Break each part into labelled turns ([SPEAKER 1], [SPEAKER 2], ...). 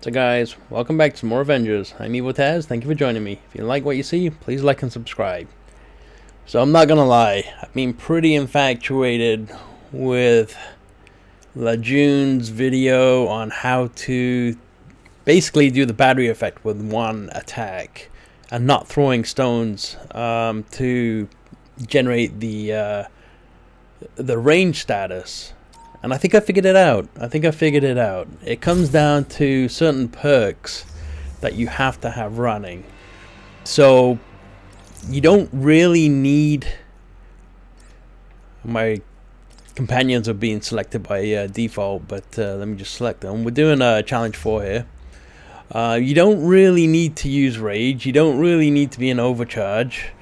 [SPEAKER 1] So guys, welcome back to more Avengers. I'm Taz, thank you for joining me. If you like what you see, please like and subscribe. So I'm not gonna lie, I've been pretty infatuated with Lejune's video on how to basically do the battery effect with one attack and not throwing stones to generate the range status. And I think I figured it out. It comes down to certain perks that you have to have running. So you don't really need... My companions are being selected by default, but let me just select them. We're doing challenge 4 here. You don't really need to use rage. You don't really need to be in overcharge.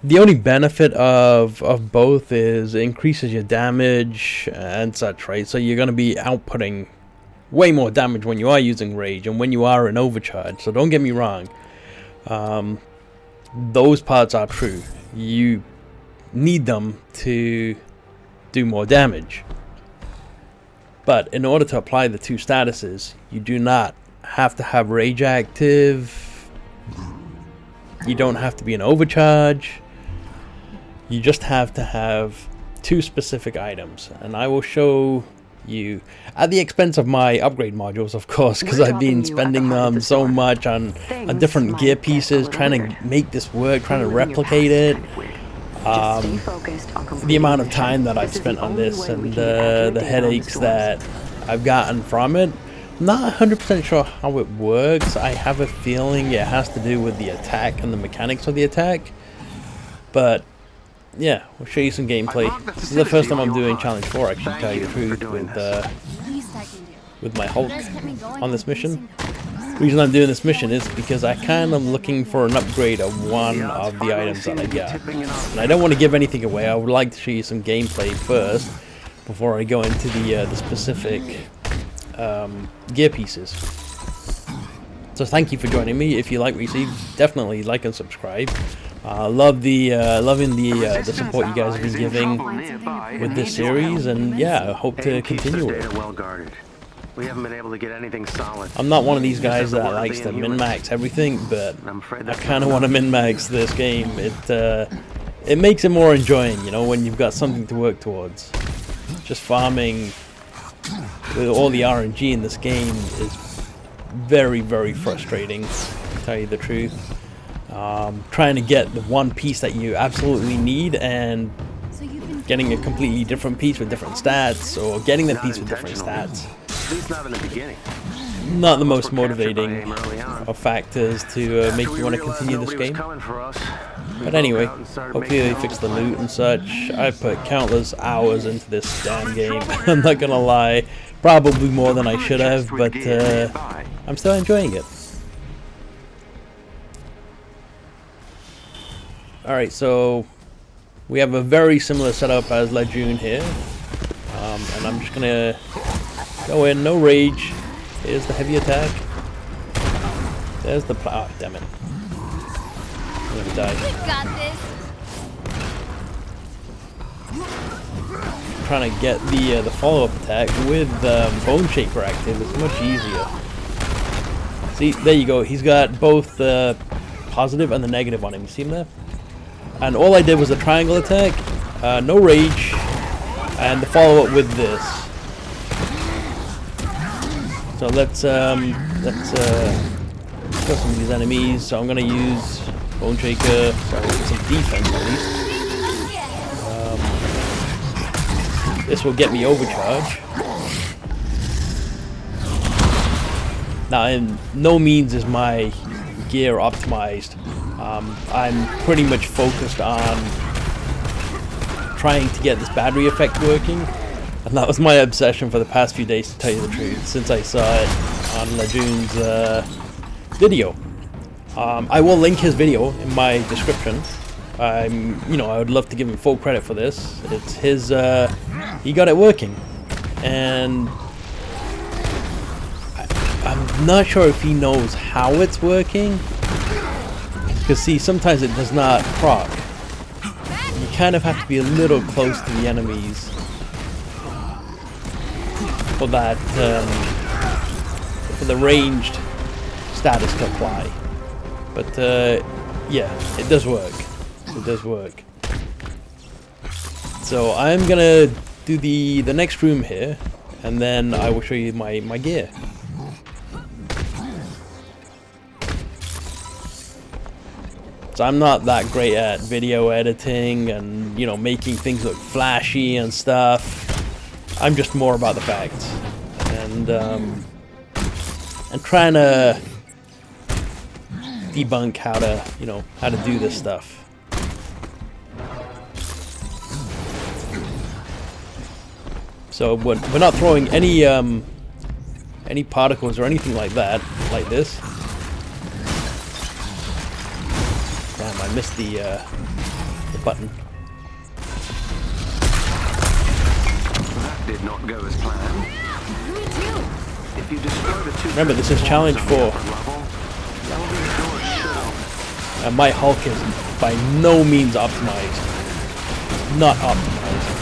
[SPEAKER 1] The only benefit of both is it increases your damage and such, right? So you're going to be outputting way more damage when you are using rage and when you are in overcharge. So don't get me wrong. Those parts are true. You need them to do more damage. But in order to apply the two statuses, you do not have to have rage active. You don't have to be in overcharge. You just have to have two specific items, and I will show you at the expense of my upgrade modules, of course, because I've been spending them so much on different gear pieces, trying to make this work, trying to replicate it. The amount of time that I've spent on this and the headaches that I've gotten from it. I'm not 100% sure how it works. I have a feeling it has to do with the attack and the mechanics of the attack, but yeah, we'll show you some gameplay. This is the first time I'm doing challenge 4, actually, to tell you the truth, with my Hulk on this mission. The reason I'm doing this mission is because I kind of looking for an upgrade of one of the items that I got. And I don't want to give anything away. I would like to show you some gameplay first before I go into the specific gear pieces. So thank you for joining me. If you like what you see, definitely like and subscribe. Loving the support you guys have been giving with this series, and yeah, I hope to continue it.
[SPEAKER 2] We haven't been able to get anything solid.
[SPEAKER 1] I'm not one of these guys that likes to min-max everything, but I kind of want to min-max this game. It makes it more enjoying, you know, when you've got something to work towards. Just farming with all the RNG in this game is very, very frustrating, to tell you the truth. Trying to get the one piece that you absolutely need and getting a completely different piece with different stats, or getting the piece with different stats.
[SPEAKER 2] At least not in the beginning.
[SPEAKER 1] Not the most motivating of factors to make you want to continue this game. But anyway, hopefully they fix the loot and such. I put countless hours into this damn game. I'm not gonna lie, probably more than I should have, but I'm still enjoying it. Alright, so we have a very similar setup as Lejune here, and I'm just gonna go in, no rage. Here's the heavy attack. There's the oh, damn it. I'm gonna die.
[SPEAKER 3] We got this.
[SPEAKER 1] Trying to get the follow-up attack with Bone Shaper active is much easier. See, there you go. He's got both the positive and the negative on him. You see him there? And all I did was a triangle attack, no rage, and the follow-up with this. So let's kill some of these enemies. So I'm gonna use Bone Shaker, so some defense at least. This will get me overcharge. Now, in no means is my gear optimized. I'm pretty much focused on trying to get this battery effect working, and that was my obsession for the past few days, to tell you the truth, since I saw it on Lejune's video. I will link his video in my description. I would love to give him full credit for this. It's his, he got it working, and I'm not sure if he knows how it's working. Because see, sometimes it does not proc. You kind of have to be a little close to the enemies for that for the ranged status to apply. But yeah, it does work. It does work. So I'm gonna do the next room here, and then I will show you my gear. So I'm not that great at video editing and, you know, making things look flashy and stuff. I'm just more about the facts, and trying to debunk how to, you know, how to do this stuff. So we're not throwing any particles or anything like that, like this. Damn, I missed the button.
[SPEAKER 2] That did not go as planned.
[SPEAKER 3] Me too.
[SPEAKER 2] If you destroy the two
[SPEAKER 1] Remember, this is challenge 4. And my Hulk is by no means optimized. Not optimized.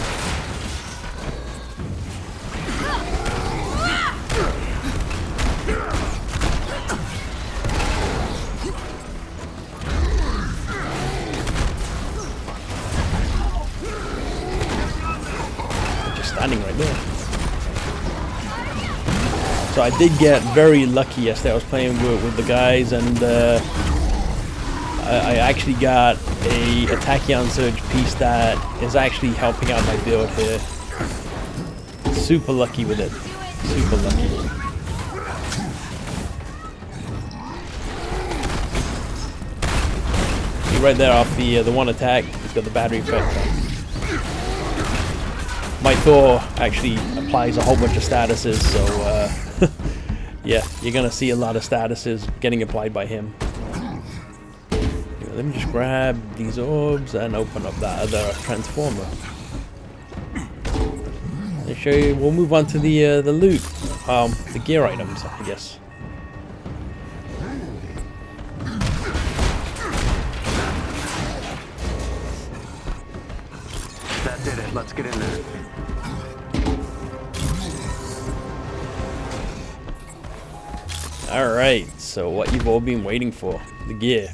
[SPEAKER 1] Just standing right there. So I did get very lucky yesterday. I was playing with the guys, and I actually got a Tachyon Surge piece that is actually helping out my build here. Super lucky with it. Super lucky. See right there off the one attack, it's got the battery effect on. My Thor actually applies a whole bunch of statuses, so yeah, you're gonna see a lot of statuses getting applied by him. Let me just grab these orbs and open up that other transformer. I'll show you. We'll move on to the loot, the gear items, I guess.
[SPEAKER 2] That did it. Let's get in there.
[SPEAKER 1] Alright, so what you've all been waiting for, the gear.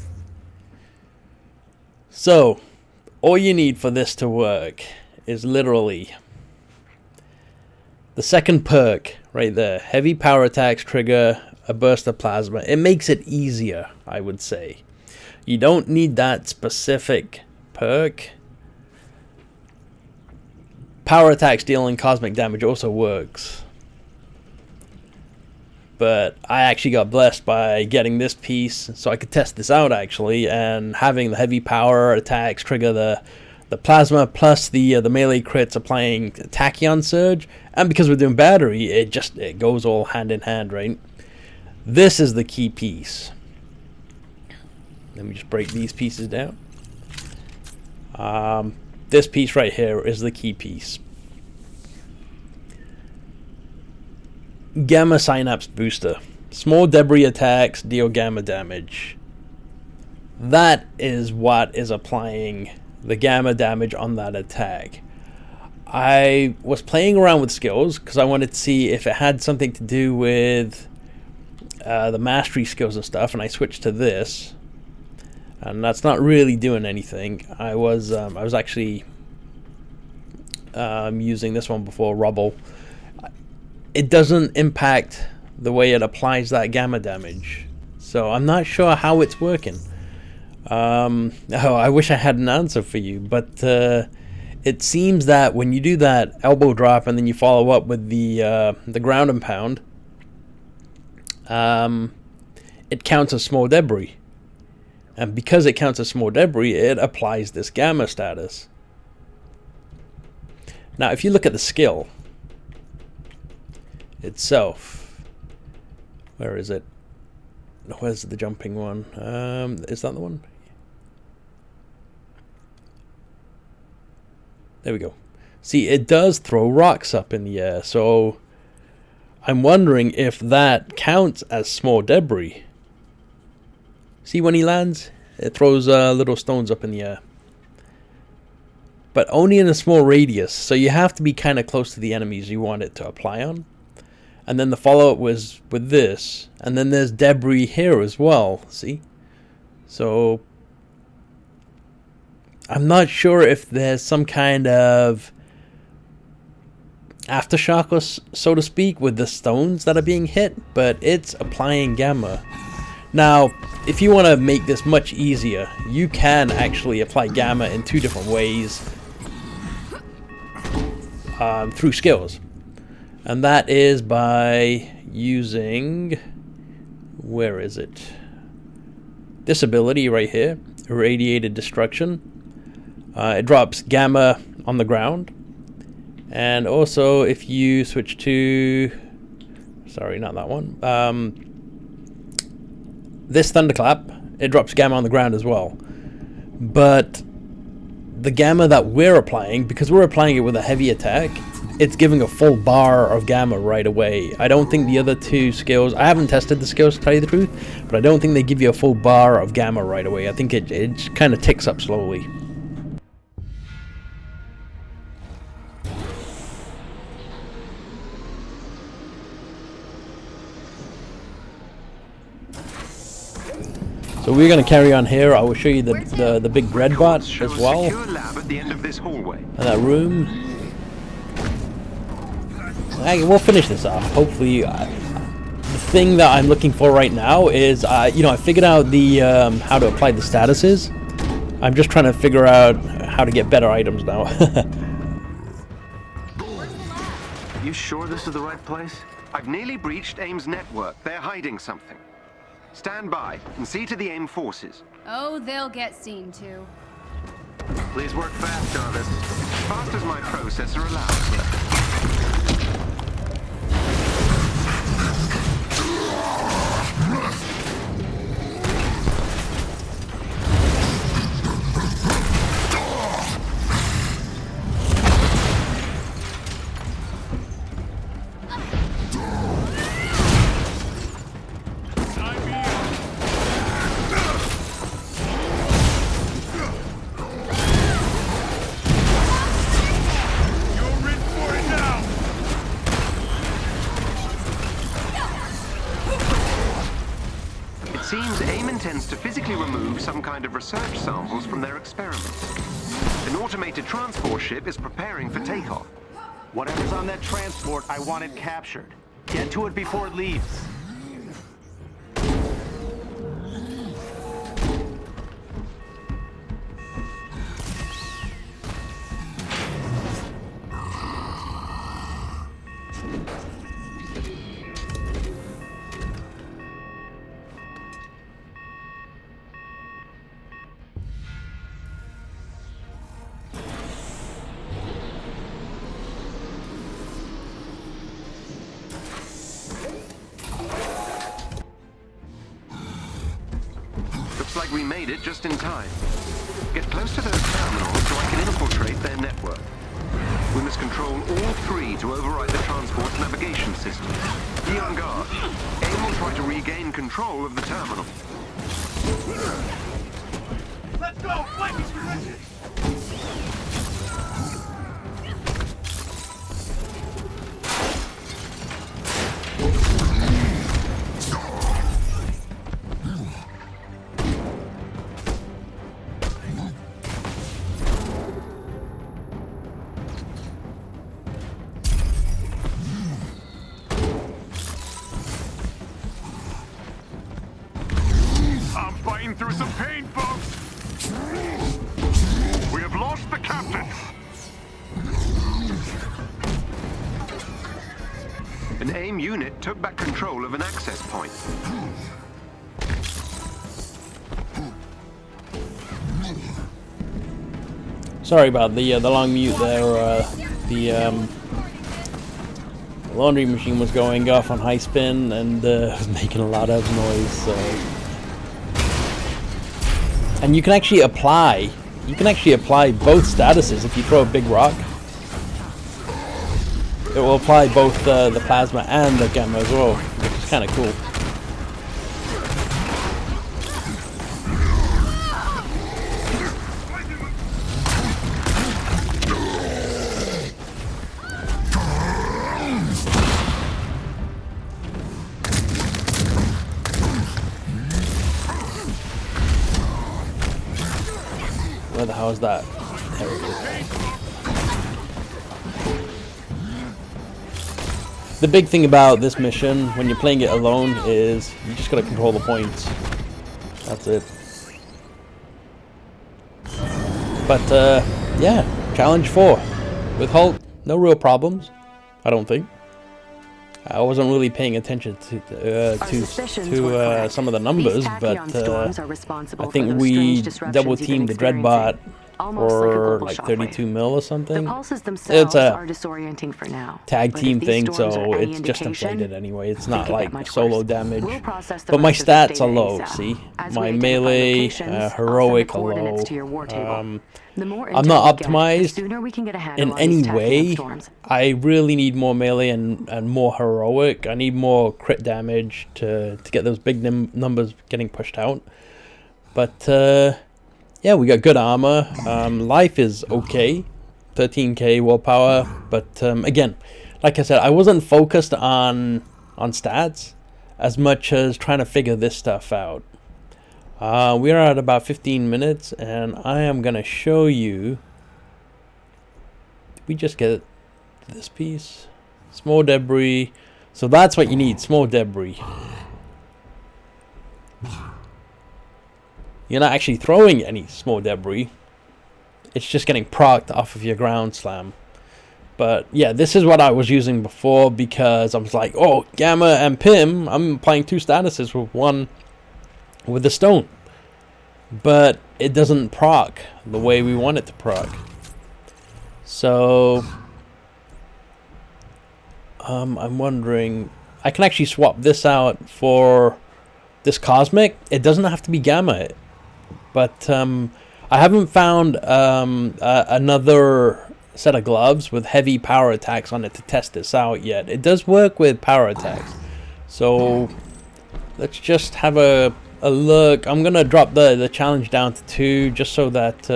[SPEAKER 1] So, all you need for this to work is literally the second perk right there. Heavy power attacks trigger a burst of plasma. It makes it easier, I would say. You don't need that specific perk. Power attacks dealing cosmic damage also works. But I actually got blessed by getting this piece, so I could test this out actually, and having the heavy power attacks trigger the plasma plus the melee crits applying Tachyon Surge, and because we're doing battery, it goes all hand in hand, right? This is the key piece. Let me just break these pieces down. This piece right here is the key piece. Gamma Synapse Booster. Small debris attacks deal gamma damage. That is what is applying the gamma damage on that attack. I was playing around with skills because I wanted to see if it had something to do with the mastery skills and stuff, and I switched to this, and that's not really doing anything. I was actually using this one before, Rubble. It doesn't impact the way it applies that gamma damage, so I'm not sure how it's working. Oh, I wish I had an answer for you, but it seems that when you do that elbow drop and then you follow up with the ground and pound, it counts as small debris, and because it counts as small debris, it applies this gamma status. Now, if you look at the skill itself, where is it? Where's the jumping one? Is that the one? There we go. See, it does throw rocks up in the air, so I'm wondering if that counts as small debris. See, when he lands, it throws little stones up in the air. But only in a small radius, so you have to be kind of close to the enemies you want it to apply on. And then the follow-up was with this. And then there's debris here as well, see? So I'm not sure if there's some kind of aftershock, or so to speak, with the stones that are being hit, but it's applying gamma. Now, if you want to make this much easier, you can actually apply gamma in 2 different ways through skills. And that is by using, where is it? This ability right here, Irradiated Destruction. It drops gamma on the ground. And also if you switch to, sorry, not that one, this Thunderclap, it drops gamma on the ground as well. But the gamma that we're applying, because we're applying it with a heavy attack, it's giving a full bar of gamma right away. I don't think the other 2 skills, I haven't tested the skills to tell you the truth, but I don't think they give you a full bar of gamma right away. I think it kind of ticks up slowly. So we're going to carry on here. I will show you the big red bot as well.
[SPEAKER 2] Lab at the end of this hallway.
[SPEAKER 1] And that room. We'll finish this off. Hopefully, the thing that I'm looking for right now is, you know, I figured out the how to apply the statuses. I'm just trying to figure out how to get better items now.
[SPEAKER 2] You sure this is the right place? I've nearly breached AIM's network. They're hiding something. Stand by and see to the AIM forces.
[SPEAKER 3] Oh, they'll get seen to.
[SPEAKER 2] Please work fast, Jarvis. As fast as my processor allows. Seems AIM intends to physically remove some kind of research samples from their experiments. An automated transport ship is preparing for takeoff.
[SPEAKER 4] Whatever's on that transport, I want it captured. Get to it before it leaves.
[SPEAKER 2] Looks like we made it just in time. Get close to those terminals so I can infiltrate their network. We must control all 3 to override the transport's navigation system. Be on guard. AIM will try to regain control of the terminal.
[SPEAKER 4] Let's go! Fight!
[SPEAKER 2] Through some pain, folks! We have lost the captain! An AIM unit took back control of an access point.
[SPEAKER 1] Sorry about the long mute there. The laundry machine was going off on high spin and was making a lot of noise, so... And you can actually apply both statuses if you throw a big rock. It will apply both the plasma and the gamma as well, which is kind of cool. Where the hell is that? There it is. The big thing about this mission, when you're playing it alone, is you just gotta control the points. That's it. But, yeah, Challenge 4. With Hulk, no real problems, I don't think. I wasn't really paying attention to some of the numbers, but I think we double teamed the Dreadbot for like 32 mil or something. It's a tag team thing, so it's just inflated anyway. It's not like solo damage. But my stats are low, see? My melee, heroic are low. I'm not optimized in any way. I really need more melee and more heroic. I need more crit damage to get those big numbers getting pushed out. But yeah, we got good armor. Life is okay, 13k willpower. But again, like I said, I wasn't focused on stats as much as trying to figure this stuff out. We are at about 15 minutes, and I am gonna show you. Did we just get this piece? Small debris. So that's what you need, small debris. You're not actually throwing any small debris. It's just getting procced off of your ground slam. But yeah, this is what I was using before because I was like, oh, Gamma and Pim, I'm applying 2 statuses with one with the stone. But it doesn't proc the way we want it to proc. So I'm wondering, I can actually swap this out for this Cosmic. It doesn't have to be Gamma. But I haven't found another set of gloves with heavy power attacks on it to test this out yet. It does work with power attacks. So let's just have a look. I'm going to drop the challenge down to 2 just so that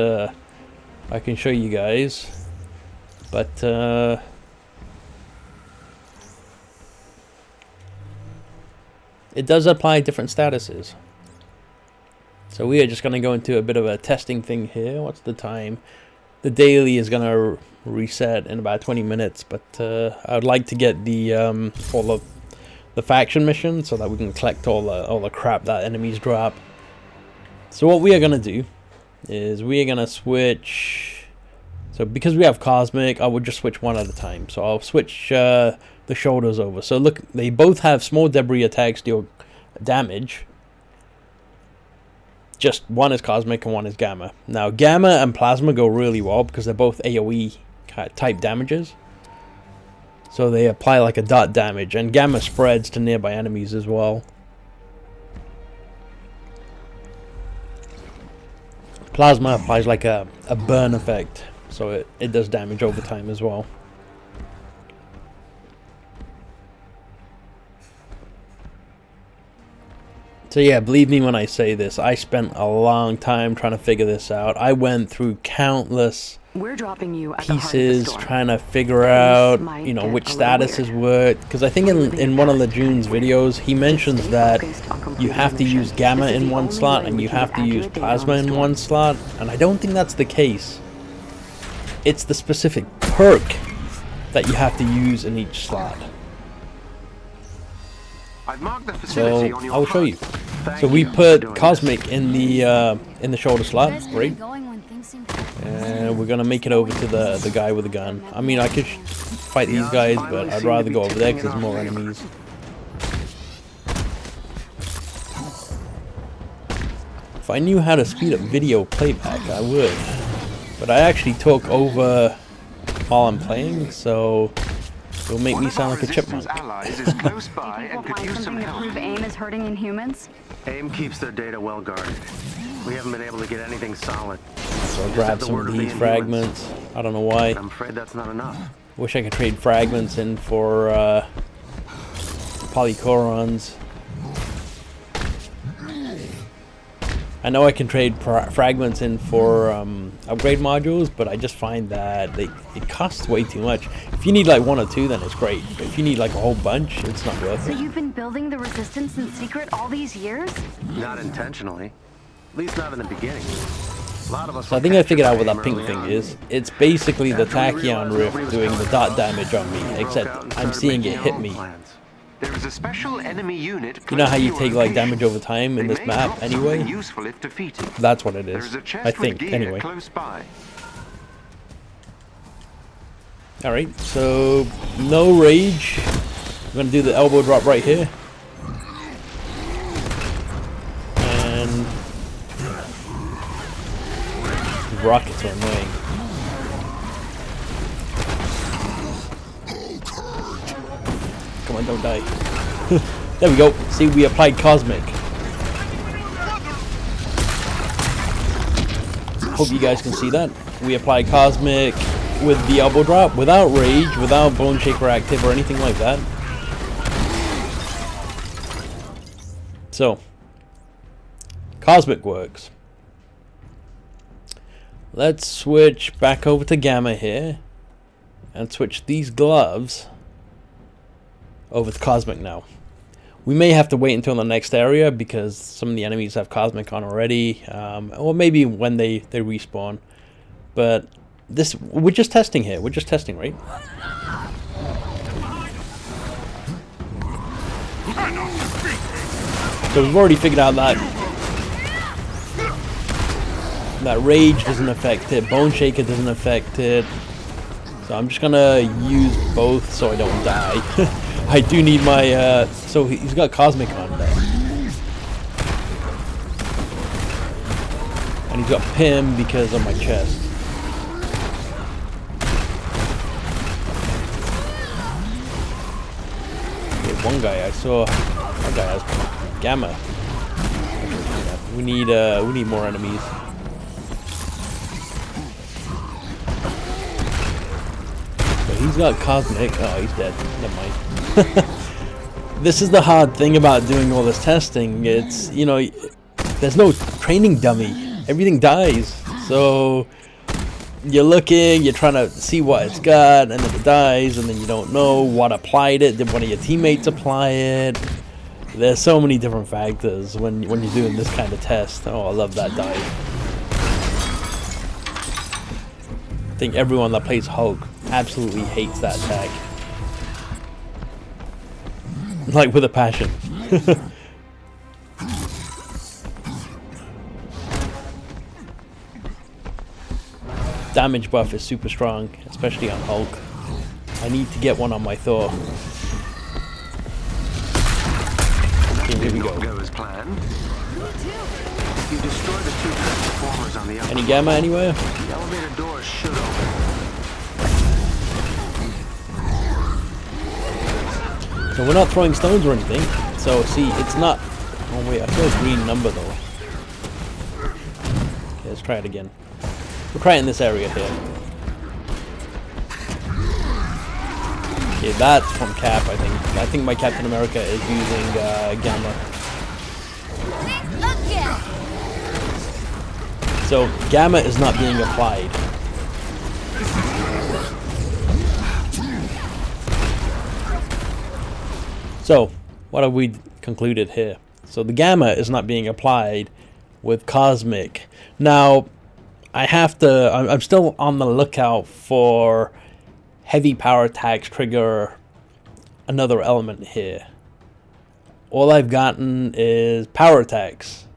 [SPEAKER 1] I can show you guys. But it does apply different statuses. So we are just going to go into a bit of a testing thing here. What's the time? The daily is going to reset in about 20 minutes, but I would like to get the all of the faction mission so that we can collect all the crap that enemies drop. So what we are going to do is we are going to switch. So because we have Cosmic, I would just switch one at a time. So I'll switch the shoulders over. So look, they both have small debris attacks deal damage. Just one is Cosmic and one is Gamma. Now Gamma and Plasma go really well because they're both AoE type damages. So they apply like a dot damage, and Gamma spreads to nearby enemies as well. Plasma applies like a burn effect, so it does damage over time as well. So yeah, believe me when I say this, I spent a long time trying to figure this out. I went through countless pieces trying to figure out, you know, which statuses work. Because I think in one of Lejun's videos, he mentions that you have to use Gamma in one slot and you have to use Plasma in one slot. And I don't think that's the case. It's the specific perk that you have to use in each slot. So I'll show you. So we put Cosmic in the shoulder slot, right? And we're gonna make it over to the guy with the gun. I mean, I could fight these guys, but I'd rather go over there because there's more enemies. If I knew how to speed up video playback, I would. But I actually talk over while I'm playing, so it'll make me sound like a chipmunk.
[SPEAKER 3] AIM is hurting in humans?
[SPEAKER 4] AIM keeps their data well guarded. We haven't been able to get anything solid.
[SPEAKER 1] So I'll grab some of these fragments. I don't know why.
[SPEAKER 4] I'm afraid that's not enough.
[SPEAKER 1] Wish I could trade fragments in for polycorons. I know I can trade fragments in for upgrade modules, but I just find that it costs way too much. If you need like 1 or 2, then it's great. But if you need like a whole bunch, it's not worth it.
[SPEAKER 3] So you've been building the Resistance in secret all these years?
[SPEAKER 4] Not intentionally. At least not in the beginning.
[SPEAKER 1] So I think I figured out what that pink thing is. It's basically the Tachyon rift doing the dot damage on me, except I'm seeing it hit me.
[SPEAKER 2] There is a special enemy unit.
[SPEAKER 1] You know how you take like damage over time in this map anyway?
[SPEAKER 2] Useful if defeated.
[SPEAKER 1] That's what it is, I think, anyway.
[SPEAKER 2] Close by.
[SPEAKER 1] Alright, so no rage. I'm gonna do the elbow drop right here. And rockets are annoying. Come on, don't die. There we go. See, we applied Cosmic. Hope you guys can see that. We applied Cosmic with the elbow drop, without rage, without Bone Shaker active or anything like that. So, Cosmic works. Let's switch back over to Gamma here and switch these gloves over to Cosmic now. We may have to wait until the next area because some of the enemies have Cosmic on already, or maybe when they respawn. But this, we're just testing here. We're just testing, right? So we've already figured out that rage doesn't affect it, Bone Shaker doesn't affect it. So I'm just gonna use both so I don't die. I do need my, so he's got Cosmic on there. And he's got Pim because of my chest. Okay, one guy I saw, that guy has Gamma. We need more enemies. He's got Cosmic. Oh, he's dead. Never mind. This is the hard thing about doing all this testing. It's, you know, there's no training dummy. Everything dies. So you're looking, you're trying to see what it's got, and then it dies, and then you don't know what applied it. Did one of your teammates apply it? There's so many different factors when you're doing this kind of test. Oh, I love that dive. I think everyone that plays Hulk absolutely hates that attack. Like with a passion. Damage buff is super strong, especially on Hulk. I need to get one on my Thor. Okay, here we go.
[SPEAKER 2] As planned. You destroy the two transformers on the
[SPEAKER 1] Any Gamma anywhere?
[SPEAKER 2] The elevator doors should open.
[SPEAKER 1] So we're not throwing stones or anything. So see, it's not. Oh wait, I saw a green number though. Okay, let's try it again. We'll try it in this area here. Okay, that's from Cap, I think. I think my Captain America is using Gamma. So Gamma is not being applied. So what have we concluded here? So the Gamma is not being applied with Cosmic. Now I'm still on the lookout for heavy power attacks trigger another element here. All I've gotten is power attacks.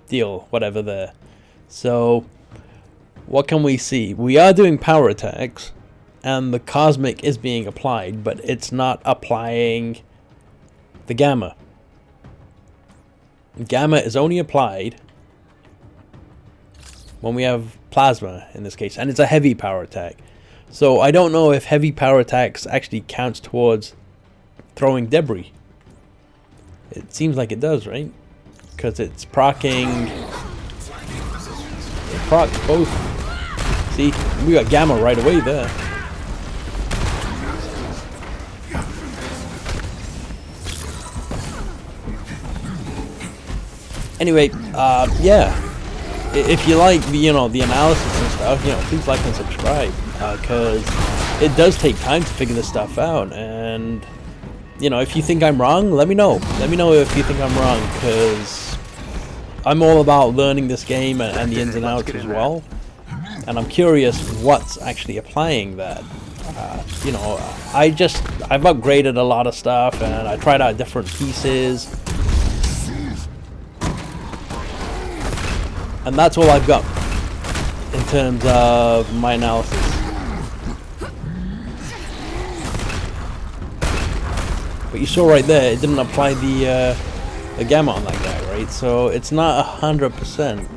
[SPEAKER 1] Deal, whatever there. So what can we see? We are doing power attacks and the Cosmic is being applied, but it's not applying the Gamma. Gamma is only applied when we have plasma in this case, and it's a heavy power attack. So I don't know if heavy power attacks actually counts towards throwing debris. It seems like it does, right? Because it's proccing. It procs both. See, we got Gamma right away there. Anyway, yeah. If you like, the analysis and stuff, please like and subscribe, because it does take time to figure this stuff out. And if you think I'm wrong, let me know. Let me know if you think I'm wrong, because I'm all about learning this game and the ins and outs as well, and I'm curious what's actually applying that. You know, I've upgraded a lot of stuff and I tried out different pieces, and that's all I've got in terms of my analysis. But you saw right there, it didn't apply the gamma on that guy, right? So it's not 100%.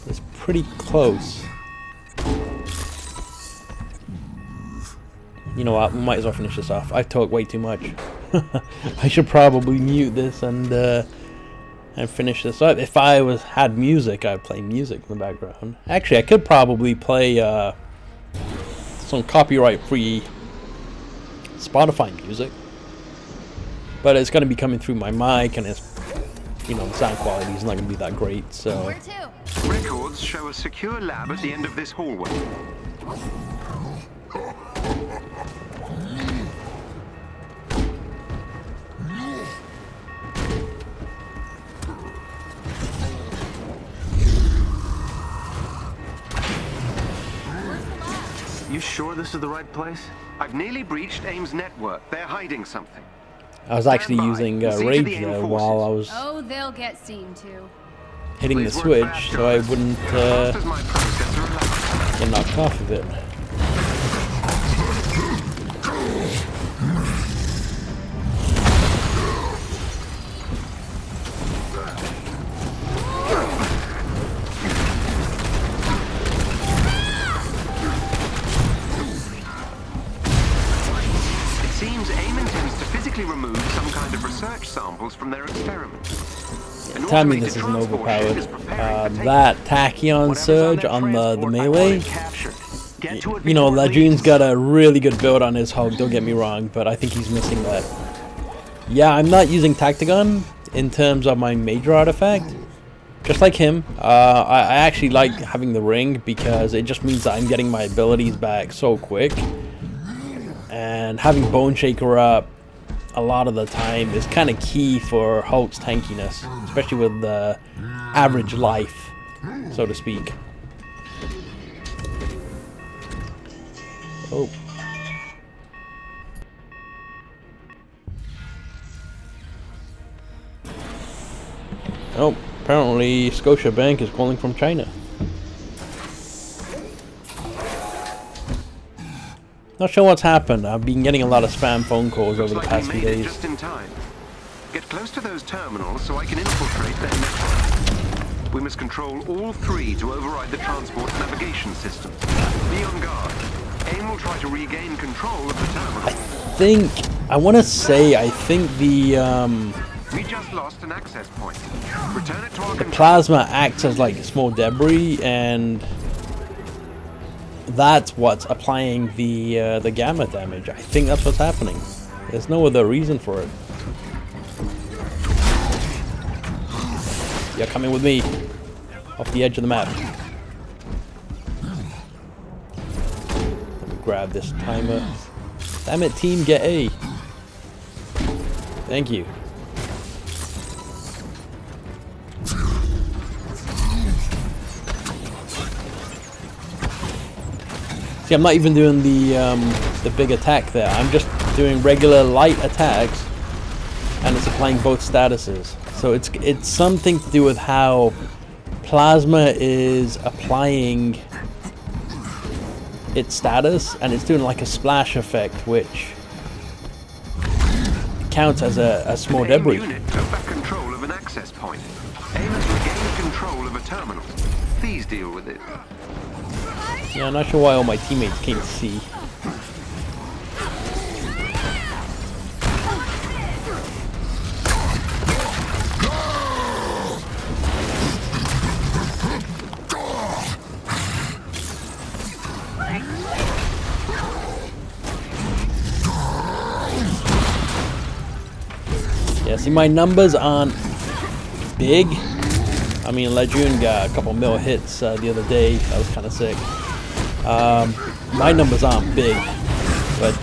[SPEAKER 1] It's pretty close. You know what? We might as well finish this off. I've talked way too much. I should probably mute this and finish this up. If I had music, I'd play music in the background. Actually, I could probably play some copyright-free Spotify music, but it's going to be coming through my mic, and it's, you know, the sound quality is not going to be that great. So
[SPEAKER 2] records show a secure lab at the end of this hallway.
[SPEAKER 4] You sure this is the right place?
[SPEAKER 2] I've nearly breached AIM's network. They're hiding something.
[SPEAKER 1] I was actually using Rage there while I was
[SPEAKER 3] they'll get seen too.
[SPEAKER 1] hitting the switch, so I wouldn't get knocked off of it.
[SPEAKER 2] Remove some kind of research samples from their experiments.
[SPEAKER 1] Tell me this isn't overpowered. That Tachyon surge on the melee. You know, Lejun's got a really good build on his Hulk, don't get me wrong, but I think he's missing that. Yeah, I'm not using Tachyon in terms of my major artifact. Just like him, I actually like having the ring because it just means that I'm getting my abilities back so quick. And having Bone Shaker up a lot of the time is kind of key for Hulk's tankiness, especially with the average life, so to speak. Oh. Oh, apparently Scotiabank is calling from China. Not sure what's happened. I've been getting a lot of spam phone calls over the past few days.
[SPEAKER 2] Just in time. Get close to those terminals so I can infiltrate their network. We must control all three to override the transport navigation systems. Be on guard. AIM will try to regain control of the terminal.
[SPEAKER 1] I want to say, I think the
[SPEAKER 2] We just lost an access point. Return it to our control.
[SPEAKER 1] plasma acts as like small debris, and that's what's applying the gamma damage. I think that's what's happening. There's no other reason for it. You're coming with me. Off the edge of the map. Let me grab this timer. Damn it, team, get A. Thank you. See, I'm not even doing the big attack there. I'm just doing regular light attacks, and it's applying both statuses. So it's something to do with how plasma is applying its status, and it's doing like a splash effect, which counts as a small debris.
[SPEAKER 2] Unit took back control of an access point. AIM has regained control of a terminal. Please deal with it.
[SPEAKER 1] Yeah, I'm not sure why all my teammates can't see. Yeah, see, my numbers aren't big. I mean, Lejun got a couple mil hits the other day. That was kind of sick. My numbers aren't big, but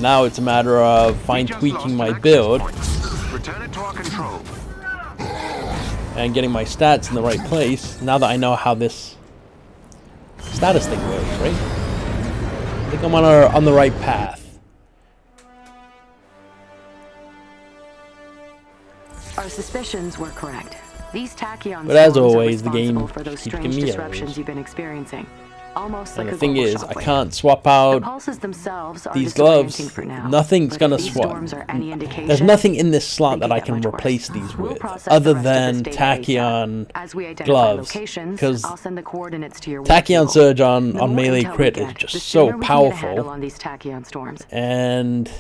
[SPEAKER 1] Now it's a matter of fine tweaking my build
[SPEAKER 2] Return it to our control.
[SPEAKER 1] and getting my stats in the right place. Now that I know how this status thing works, right? I think I'm on the right path.
[SPEAKER 5] Our suspicions were correct. These Tachyon
[SPEAKER 1] But as
[SPEAKER 5] storms are
[SPEAKER 1] always, the game
[SPEAKER 5] responsible for those
[SPEAKER 1] keeps
[SPEAKER 5] strange
[SPEAKER 1] me
[SPEAKER 5] disruptions
[SPEAKER 1] errors.
[SPEAKER 5] you've been experiencing. Almost
[SPEAKER 1] And
[SPEAKER 5] like
[SPEAKER 1] the
[SPEAKER 5] a
[SPEAKER 1] thing
[SPEAKER 5] global
[SPEAKER 1] is, I
[SPEAKER 5] shockwave.
[SPEAKER 1] can't swap
[SPEAKER 5] The
[SPEAKER 1] out
[SPEAKER 5] pulses themselves are
[SPEAKER 1] these
[SPEAKER 5] disorienting
[SPEAKER 1] gloves.
[SPEAKER 5] for now,
[SPEAKER 1] Nothing's
[SPEAKER 5] but
[SPEAKER 1] gonna
[SPEAKER 5] if these
[SPEAKER 1] swap.
[SPEAKER 5] storms are any indication,
[SPEAKER 1] There's nothing in this slot
[SPEAKER 5] they
[SPEAKER 1] that
[SPEAKER 5] could
[SPEAKER 1] I
[SPEAKER 5] get
[SPEAKER 1] can
[SPEAKER 5] much worse.
[SPEAKER 1] replace these
[SPEAKER 5] We'll
[SPEAKER 1] with,
[SPEAKER 5] process the
[SPEAKER 1] other
[SPEAKER 5] rest of
[SPEAKER 1] than
[SPEAKER 5] this data ASAP.
[SPEAKER 1] Tachyon
[SPEAKER 5] As we identify
[SPEAKER 1] gloves.
[SPEAKER 5] locations,
[SPEAKER 1] Because
[SPEAKER 5] I'll send the coordinates to your
[SPEAKER 1] Tachyon
[SPEAKER 5] cable.
[SPEAKER 1] Surge
[SPEAKER 5] The
[SPEAKER 1] on
[SPEAKER 5] more
[SPEAKER 1] melee
[SPEAKER 5] intel we
[SPEAKER 1] crit
[SPEAKER 5] get,
[SPEAKER 1] is just
[SPEAKER 5] the
[SPEAKER 1] so
[SPEAKER 5] sooner we can get a handle
[SPEAKER 1] powerful.
[SPEAKER 5] on these Tachyon storms.
[SPEAKER 1] And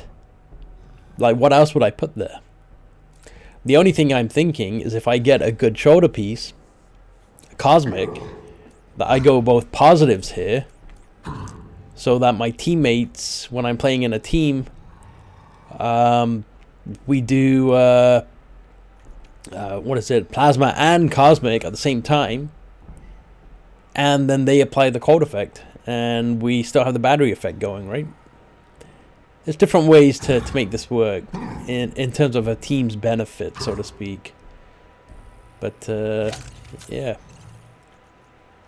[SPEAKER 1] like, what else would I put there? The only thing I'm thinking is if I get a good shoulder piece, a cosmic, that I go both positives here, so that my teammates, when I'm playing in a team, we do what is it, plasma and cosmic at the same time, and then they apply the cold effect, and we still have the battery effect going, right? There's different ways to make this work in terms of a team's benefit, so to speak. But yeah,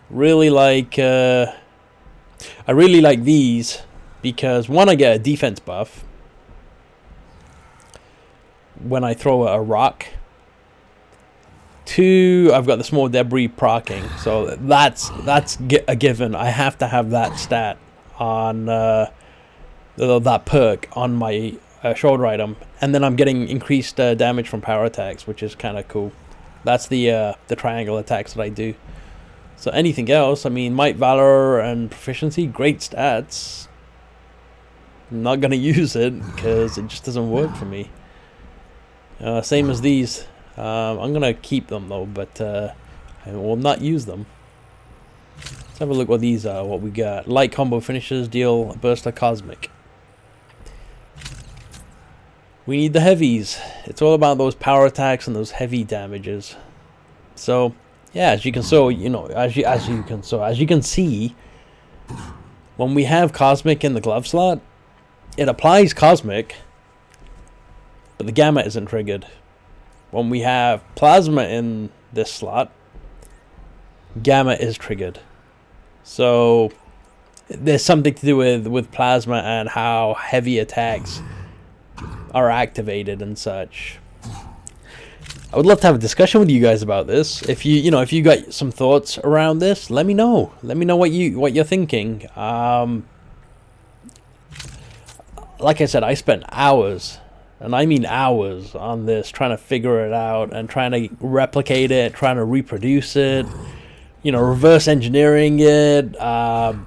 [SPEAKER 1] really like I really like these because one, I get a defense buff when I throw a rock. Two, I've got the small debris proccing, so that's a given. I have to have that stat on that perk on my shoulder item, and then I'm getting increased damage from power attacks, which is kind of cool. That's the triangle attacks that I do. So anything else, I mean, might, valor, and proficiency, great stats. I'm not gonna use it because it just doesn't work for me. Same as these. I'm gonna keep them though, but I will not use them. Let's have a look what these are. What we got: light combo finishes, deal a burst of cosmic. We need the heavies. It's all about those power attacks and those heavy damages. So yeah, as you can as you can see, when we have cosmic in the glove slot, it applies cosmic, but the gamma isn't triggered. When we have plasma in this slot, gamma is triggered. So there's something to do with plasma and how heavy attacks are activated and such. I would love to have a discussion with you guys about this. If if you got some thoughts around this, let me know. Let me know what you're thinking. Like I said, I spent hours, and I mean hours, on this, trying to figure it out and trying to replicate it, trying to reproduce it, reverse engineering it, and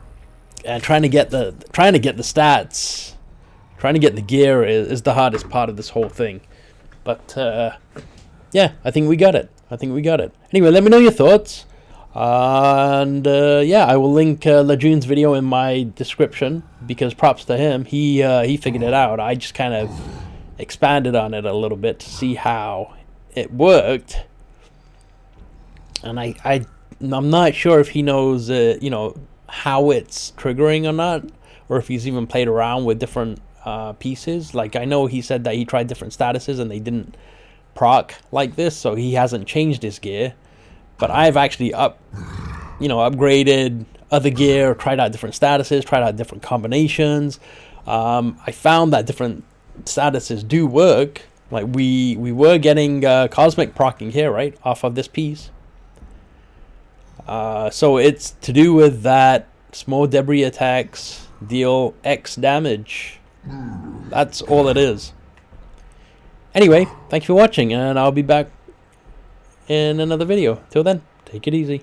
[SPEAKER 1] trying to get the stats, trying to get the gear is the hardest part of this whole thing. But yeah, I think we got it. Anyway, let me know your thoughts. And yeah, I will link Lejun's video in my description, because props to him. He figured it out. I just kind of expanded on it a little bit to see how it worked. And I'm not sure if he knows how it's triggering or not, or if he's even played around with different pieces. Like, I know he said that he tried different statuses and they didn't proc like this, so he hasn't changed his gear. But I've actually upgraded other gear, tried out different statuses, tried out different combinations. I found that different statuses do work. Like, we were getting cosmic proccing here, right, off of this piece. So it's to do with that small debris attacks deal X damage. That's all it is. Anyway, thank you for watching, and I'll be back in another video. Till then, take it easy.